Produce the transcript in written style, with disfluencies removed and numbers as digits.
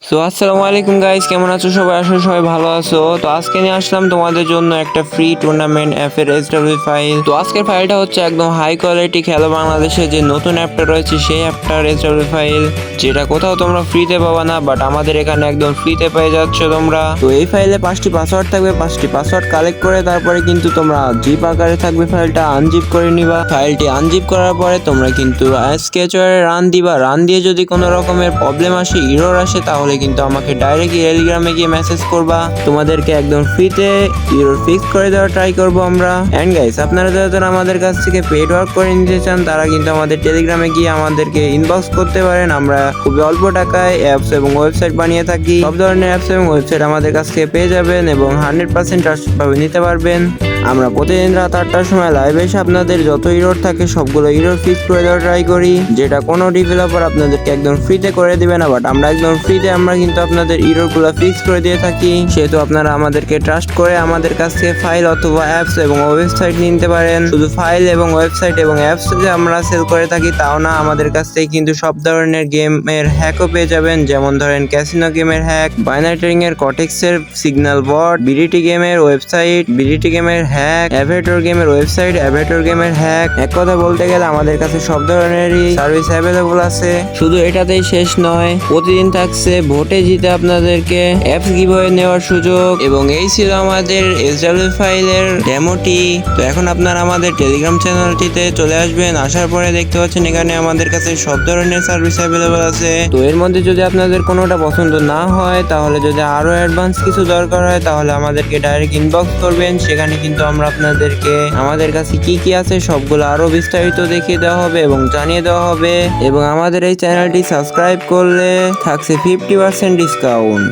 আসসালামু আলাইকুম গাইস, কেমন আছো সবাই? আসলে সবাই ভালো আছো। তো আজকে নিয়ে আসলাম তোমাদের জন্য একটা ফ্রি টুর্নামেন্ট অ্যাপের এসডব্লিউ ফাইল। তো আজকের ফাইলটা হচ্ছে একদম হাই কোয়ালিটি খেলো বাংলাদেশে যে নতুন অ্যাপটা রয়েছে সেই অ্যাপটার এসডব্লিউ ফাইল, যেটা কোথাও তোমরা ফ্রিতে পাবা না, বাট আমাদের এখানে একদম ফ্রিতে পেয়ে যাচ্ছ তোমরা। তো এই ফাইলে 5টি পাসওয়ার্ড থাকবে, 5টি পাসওয়ার্ড কালেক্ট করে তারপরে কিন্তু তোমরা জিপ আকারে থাকবে ফাইলটা আনজিপ করে নিবা। ফাইলটি আনজিপ করার পরে তোমরা কিন্তু স্কেচারে রান দিবা। রান দিয়ে যদি কোনো রকমের প্রবলেম আসে, এরর আসে, তাহলে কিন্তু আমাকে ডাইরেক্ট টেলিগ্রামে গিয়ে মেসেজ করবা। তোমাদেরকে একদম ফ্রিতে এরর ফিক্স করে দেওয়ার ট্রাই করব আমরা। এন্ড গাইস, আপনারা যারা আমাদের কাছ থেকে পেড ওয়ার্ক করে নিতে চান তারা কিন্তু আমাদের টেলিগ্রামে গিয়ে আমাদেরকে ইনবক্স করতে পারেন। আমরা খুবই অল্প টাকায় অ্যাপস এবং ওয়েবসাইট বানিয়ে থাকি। সব ধরনের অ্যাপস এবং ওয়েবসাইট আমাদের কাছ থেকে পেয়ে যাবেন এবং 100% ট্রাস্টভাবে নিতে পারবেন। আমরা প্রতিদিন রাত 8টার সময় লাইভে এসে আপনাদের যত ইরর থাকে সবগুলো ইরর ফিক্স করে দেওয়ার ট্রাই করি, যেটা কোনো ডেভেলপার আপনাদেরকে একদম ফ্রিতে করে দিবে না, বাট আমরা একদম ফ্রিতে আমরা কিন্তু আপনাদের ইররগুলো ফিক্স করে দিয়ে থাকি। সেহেতু আপনারা আমাদেরকে ট্রাস্ট করে আমাদের কাছ থেকে ফাইল অথবা অ্যাপস এবং ওয়েবসাইট নিতে পারেন। শুধু ফাইল এবং ওয়েবসাইট এবং অ্যাপস যে আমরা সেল করে থাকি তাও না, আমাদের কাছ থেকে কিন্তু সব ধরনের গেমের হ্যাকও পেয়ে যাবেন। যেমন ধরেন ক্যাসিনো গেমের হ্যাক, বাইনারি ট্রেডিং এর কটেক্সের সিগন্যাল বট, বিডিটি গেমের ওয়েবসাইট, বিডিটি গেমের হ্যাক, অ্যাভেটর গেমের ওয়েবসাইট, অ্যাভেটর গেমের হ্যাক। এক কথা বলতে গেলে আমাদের কাছে সব ধরনেরই সার্ভিস অ্যাভেলেবল আছে। শুধু এটাতেই শেষ নয়, প্রতিদিন থাকছে ভোটে জিতে আপনাদেরকে অ্যাপস গিভওয়ে নেওয়ার সুযোগ। এবং এই ছিল আমাদের এসডব্লিউ ফাইলের ডেমোটি। তো এখন আপনারা আমাদের টেলিগ্রাম চ্যানেলটিতে চলে আসবেন। আসার পরে দেখতে পাচ্ছেন এখানে আমাদের কাছে সব ধরনের সার্ভিস অ্যাভেলেবল আছে। তো এর মধ্যে যদি আপনাদের কোনোটা পছন্দ না হয়, তাহলে যদি আরো অ্যাডভান্স কিছু দরকার হয় তাহলে আমাদেরকে ডাইরেক্ট ইনবক্স করবেন। সেখানে কিন্তু আমরা আপনাদেরকে আমাদের কাছে কি কি আছে সবগুলো আরো বিস্তারিত দেখিয়ে দেওয়া হবে এবং জানিয়ে দেওয়া হবে। এবং আমাদের এই চ্যানেলটি সাবস্ক্রাইব করলে থাকছে 50% ডিসকাউন্ট।